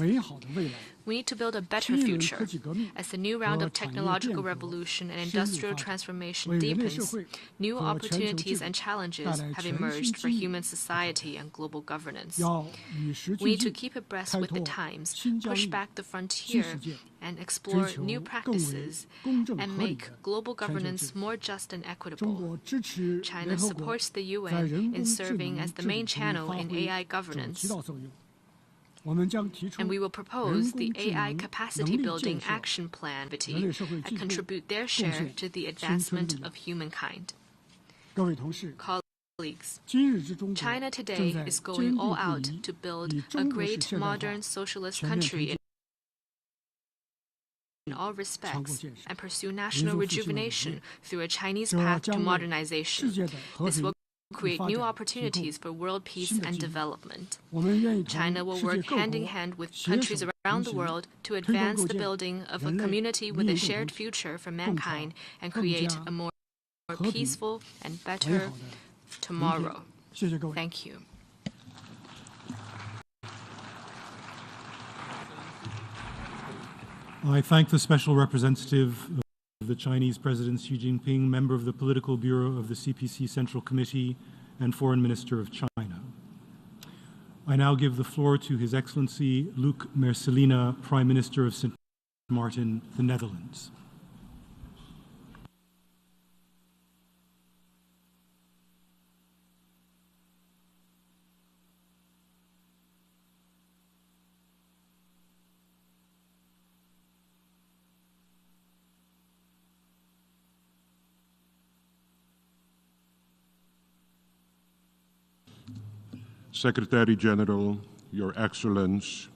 We need to build a better future. As the new round of technological revolution and industrial transformation deepens, new opportunities and challenges have emerged for human society and global governance. We need to keep abreast with the times, push back the frontier, and explore new practices, and make global governance more just and equitable. China supports the UN in serving as the main channel in AI governance. And we will propose the AI Capacity Building Action Plan and contribute their share to the advancement of humankind. Colleagues, China today is going all out to build a great modern socialist country in all respects and pursue national rejuvenation through a Chinese path to modernization. This will create new opportunities for world peace and development. China will work hand in hand with countries around the world to advance the building of a community with a shared future for mankind and create a more peaceful and better tomorrow. Thank you. I thank the Special Representative of the Chinese President Xi Jinping, member of the Political Bureau of the CPC Central Committee, and Foreign Minister of China. I now give the floor to His Excellency Luc Mercelina, Prime Minister of Sint Maarten, the Netherlands. Secretary General, Your Excellence,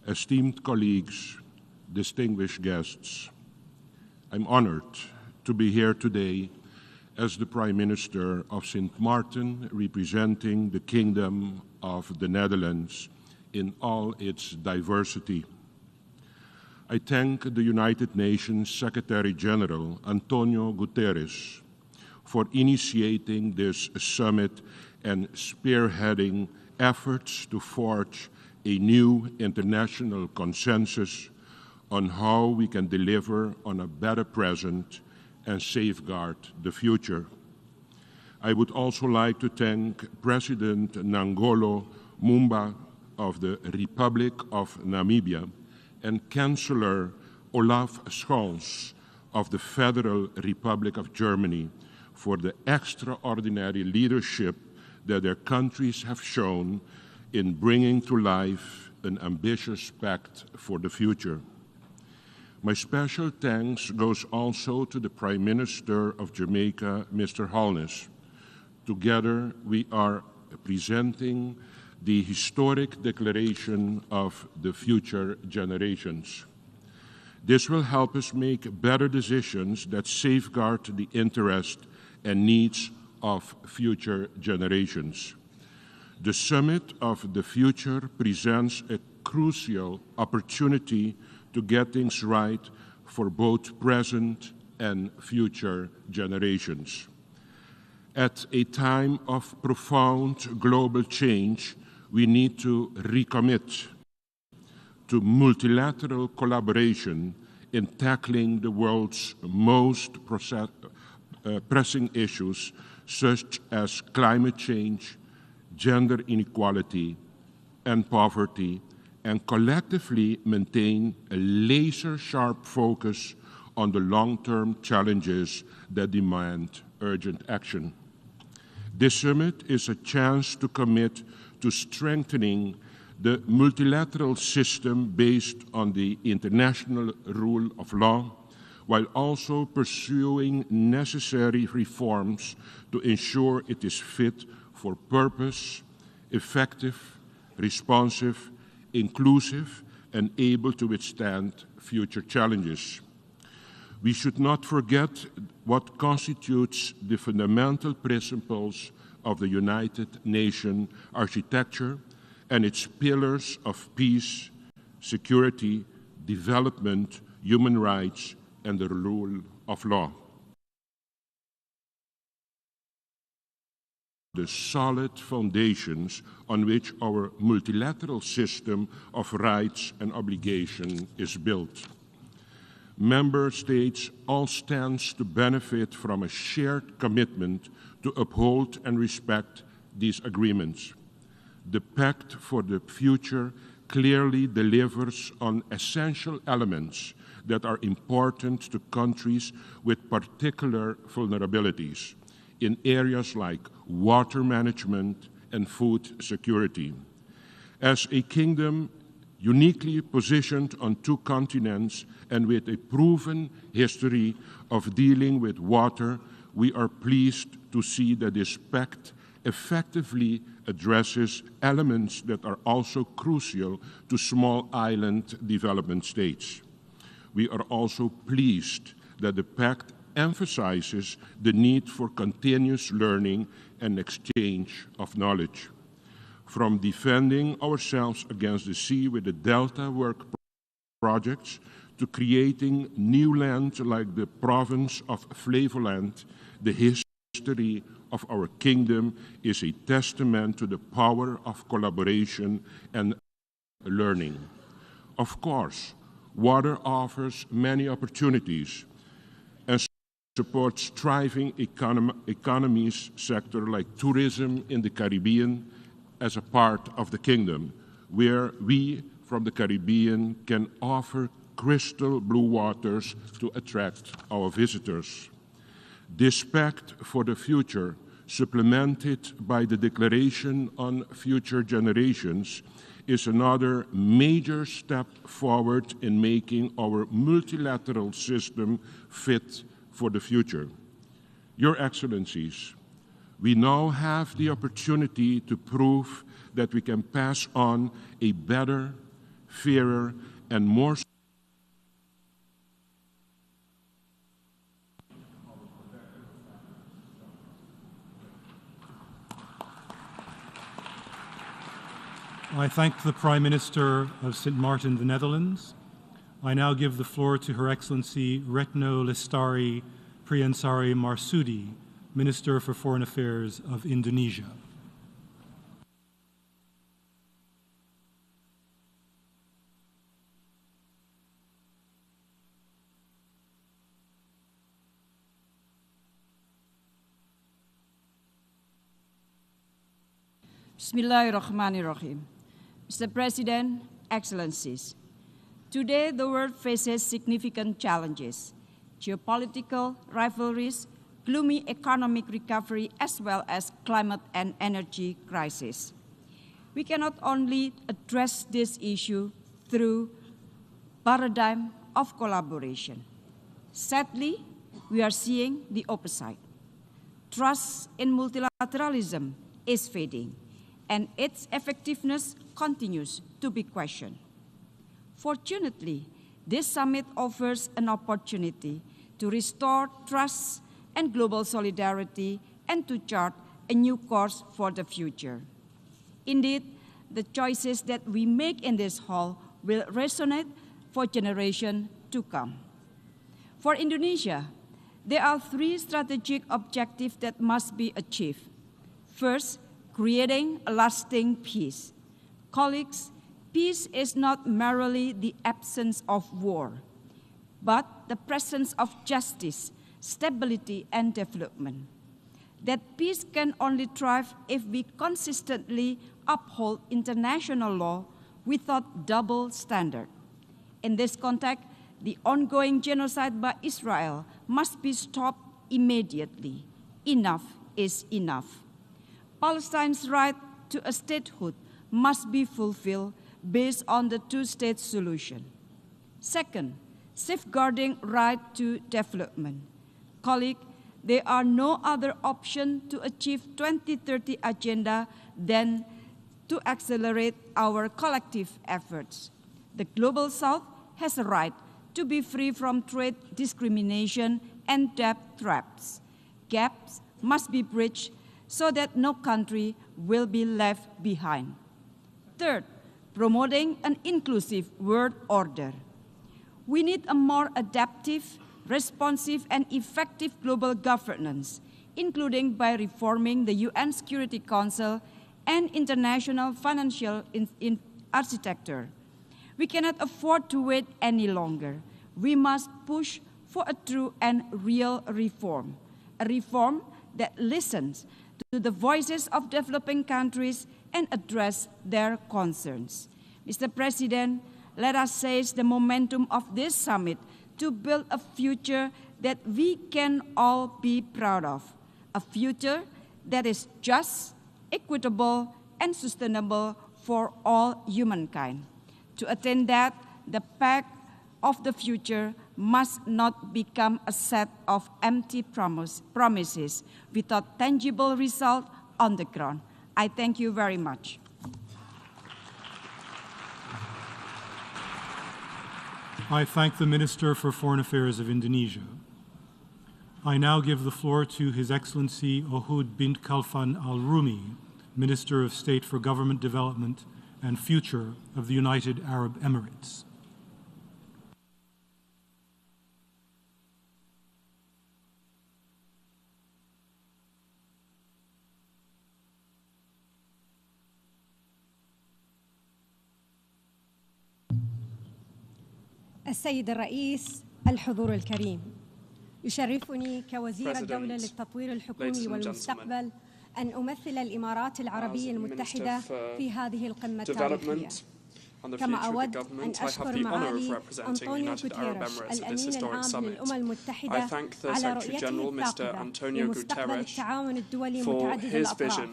esteemed colleagues, distinguished guests, I'm honored to be here today as the Prime Minister of Sint Maarten, representing the Kingdom of the Netherlands in all its diversity. I thank the United Nations Secretary General, Antonio Guterres, for initiating this summit and spearheading efforts to forge a new international consensus on how we can deliver on a better present and safeguard the future. I would also like to thank President Nangolo Mumba of the Republic of Namibia and Chancellor Olaf Scholz of the Federal Republic of Germany for the extraordinary leadership that their countries have shown in bringing to life an ambitious pact for the future. My special thanks goes also to the Prime Minister of Jamaica, Mr. Holness. Together, we are presenting the historic Declaration of the Future Generations. This will help us make better decisions that safeguard the interests and needs of future generations. The Summit of the Future presents a crucial opportunity to get things right for both present and future generations. At a time of profound global change, we need to recommit to multilateral collaboration in tackling the world's most pressing issues, such as climate change, gender inequality, and poverty, and collectively maintain a laser-sharp focus on the long-term challenges that demand urgent action. This summit is a chance to commit to strengthening the multilateral system based on the international rule of law, while also pursuing necessary reforms to ensure it is fit for purpose, effective, responsive, inclusive, and able to withstand future challenges. We should not forget what constitutes the fundamental principles of the United Nations architecture and its pillars of peace, security, development, human rights, and the rule of law. The solid foundations on which our multilateral system of rights and obligation is built. Member states all stand to benefit from a shared commitment to uphold and respect these agreements. The Pact for the Future clearly delivers on essential elements that are important to countries with particular vulnerabilities in areas like water management and food security. As a kingdom uniquely positioned on two continents and with a proven history of dealing with water, we are pleased to see that this pact effectively addresses elements that are also crucial to small island development states. We are also pleased that the pact emphasizes the need for continuous learning and exchange of knowledge. From defending ourselves against the sea with the Delta work projects to creating new land like the province of Flevoland, the history of our kingdom is a testament to the power of collaboration and learning. Of course, water offers many opportunities and supports thriving economies sector like tourism in the Caribbean as a part of the kingdom, where we from the Caribbean can offer crystal blue waters to attract our visitors. This Pact for the Future, supplemented by the Declaration on Future Generations, is another major step forward in making our multilateral system fit for the future. Your Excellencies, we now have the opportunity to prove that we can pass on a better, fairer, and more I thank the Prime Minister of St. Martin, the Netherlands. I now give the floor to Her Excellency Retno Lestari Priyansari Marsudi, Minister for Foreign Affairs of Indonesia. Bismillahirrahmanirrahim. Mr. President, Excellencies, today the world faces significant challenges, geopolitical rivalries, gloomy economic recovery, as well as climate and energy crisis. We cannot only address this issue through paradigm of collaboration. Sadly, we are seeing the opposite. Trust in multilateralism is fading, and its effectiveness continues to be questioned. Fortunately, this summit offers an opportunity to restore trust and global solidarity and to chart a new course for the future. Indeed, the choices that we make in this hall will resonate for generations to come. For Indonesia, there are three strategic objectives that must be achieved. First, creating a lasting peace. Colleagues, peace is not merely the absence of war, but the presence of justice, stability, and development. That peace can only thrive if we consistently uphold international law without double standard. In this context, the ongoing genocide by Israel must be stopped immediately. Enough is enough. Palestine's right to a statehood must be fulfilled based on the two-state solution. Second, safeguarding right to development. Colleagues, there are no other option to achieve 2030 agenda than to accelerate our collective efforts. The Global South has a right to be free from trade discrimination and debt traps. Gaps must be bridged so that no country will be left behind. Third, promoting an inclusive world order. We need a more adaptive, responsive, and effective global governance, including by reforming the UN Security Council and international financial architecture. We cannot afford to wait any longer. We must push for a true and real reform, a reform that listens to the voices of developing countries and address their concerns. Mr. President, let us seize the momentum of this summit to build a future that we can all be proud of, a future that is just, equitable, and sustainable for all humankind. To attain that, the path of the future must not become a set of empty promises without tangible result on the ground. I thank you very much. I thank the Minister for Foreign Affairs of Indonesia. I now give the floor to His Excellency Ohud bint Khalfan al-Rumi, Minister of State for Government Development and Future of the United Arab Emirates. السيد الرئيس، الحضور الكريم، يشرفني كوزير الدولة للتطوير الحكومي والمستقبل أن أمثل الإمارات العربية المتحدة في هذه القمة التاريخية. كما أود أن أشكر معالي أنطونيو غوتيريش الأمين العام للأمم المتحدة على رؤيته الثاقبة لمستقبل التعاون الدولي متعدد الأطراف،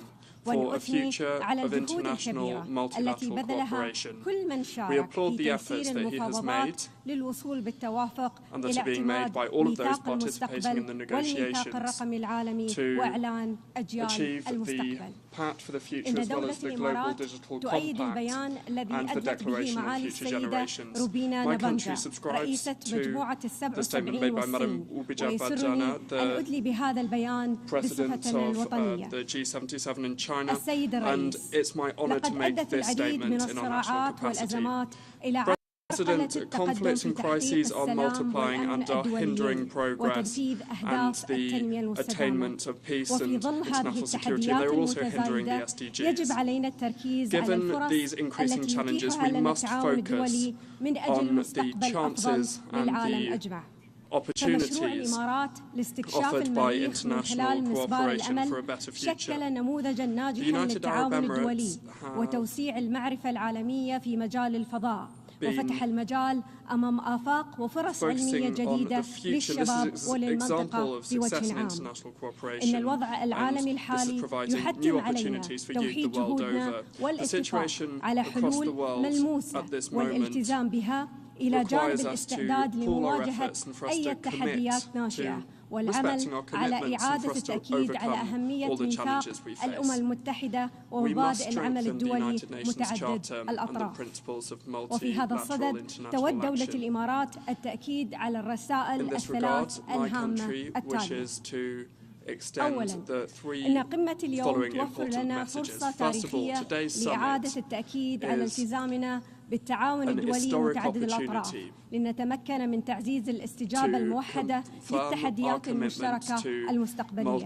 وأن أثني على الجهود الكبيرة التي بذلها كل من شارك في تيسير المفاوضات للوصول بالتوافق إلى اعتماد ميثاق المستقبل والميثاق الرقمي العالمي وإعلان أجيال المستقبل. إن دولة الإمارات تؤيد البيان الذي أدلت به معالي السيدة روبينا نابانجا رئيسة مجموعة ال77 والصين، ويسرني أن أدلي بهذا البيان بصفتنا الوطنية. السيد الرئيس، لقد أدت العديد من الصراعات والأزمات إلى President, conflicts and crises are multiplying and are hindering progress and the attainment of peace and international security. They are also hindering the SDGs. Given these increasing challenges, we must focus on the chances and the opportunities offered by international cooperation for a better future. The United Arab Emirates have وفتح المجال أمام آفاق وفرص علمية جديدة للشباب وللمنطقة بوجه عام. إن الوضع العالمي الحالي يحتم علينا توحيد جهودنا والاتفاق على حلول ملموسة والالتزام بها إلى جانب الاستعداد لمواجهة أي تحديات ناشئة، والعمل على إعادة التأكيد على أهمية ميثاق الأمم المتحدة ومبادئ العمل الدولي متعدد الأطراف. وفي هذا الصدد تود دولة الإمارات التأكيد على الرسائل الثلاث الهامة التالية: extend the three إن قمة اليوم following توفر important لنا messages. فرصة First of all, تاريخية today's لإعادة summit التأكيد على is التزامنا بالتعاون an الدولي historic متعدد الأطراف opportunity لنتمكن من تعزيز الاستجابة الموحدة للتحديات المشتركة المستقبلية،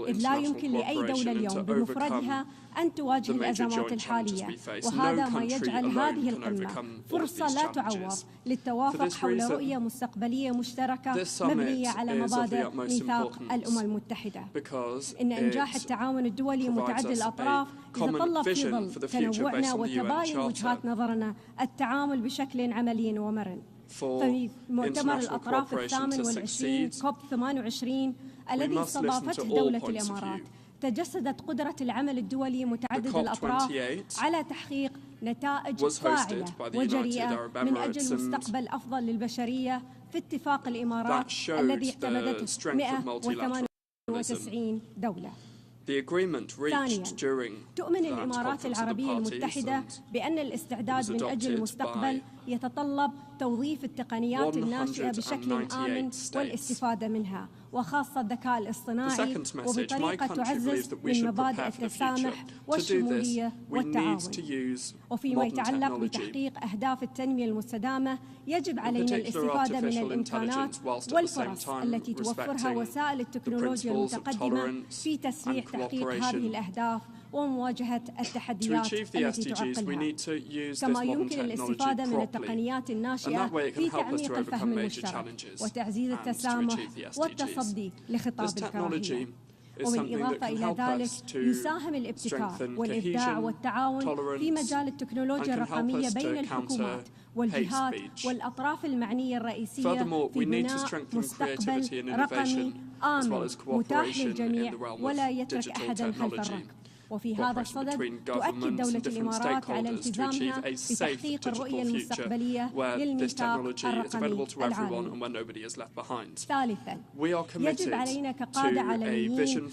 إذ لا يمكن لأي دولة اليوم بمفردها أن تواجه الأزمات الحالية، وهذا ما يجعل هذه القمة فرصة لا تعوض للتوافق حول رؤية مستقبلية مشتركة مبنية على مبادئ ميثاق الأمم المتحدة. إن إنجاح التعاون الدولي متعدد الأطراف يتطلب في ظل تنوعنا وتباين وجهات نظرنا التعامل بشكل عملي ومرن. في مؤتمر الأطراف ال28 كوب 28 الذي استضافته دولة الإمارات تجسدت قدرة العمل الدولي متعدد الأطراف على تحقيق نتائج فاعلة وجريئة من أجل مستقبل أفضل للبشرية في اتفاق الإمارات الذي اعتمدته 198 دولة. ثانياً، تؤمن الإمارات العربية المتحدة بأن الاستعداد من أجل المستقبل يتطلب توظيف التقنيات الناشئة بشكل آمن والاستفادة منها، وخاصة الذكاء الاصطناعي، وبطريقة تعزز من مبادئ التسامح والشمولية والتعاون. وفيما يتعلق بتحقيق أهداف التنمية المستدامة، يجب علينا الاستفادة من الإمكانات والفرص التي توفرها وسائل التكنولوجيا المتقدمة في تسريع تحقيق هذه الأهداف ومواجهة التحديات التي تعرقلها. كما يمكن الاستفادة من التقنيات الناشئة في تعميق الفهم المشترك وتعزيز التسامح والتصدي لخطاب الكراهية. وبالإضافة إلى ذلك، يساهم الابتكار والإبداع والتعاون في مجال التكنولوجيا الرقمية بين الحكومات والجهات والأطراف المعنية الرئيسية في بناء مستقبل رقمي آمن متاح للجميع ولا يترك أحدا خلف الركب. وفي هذا الصدد تؤكد دولة الإمارات على التزامها بتحقيق الرؤية المستقبلية للميثاق الرقمي العالمي. ثالثاً، يجب علينا كقادة عالميين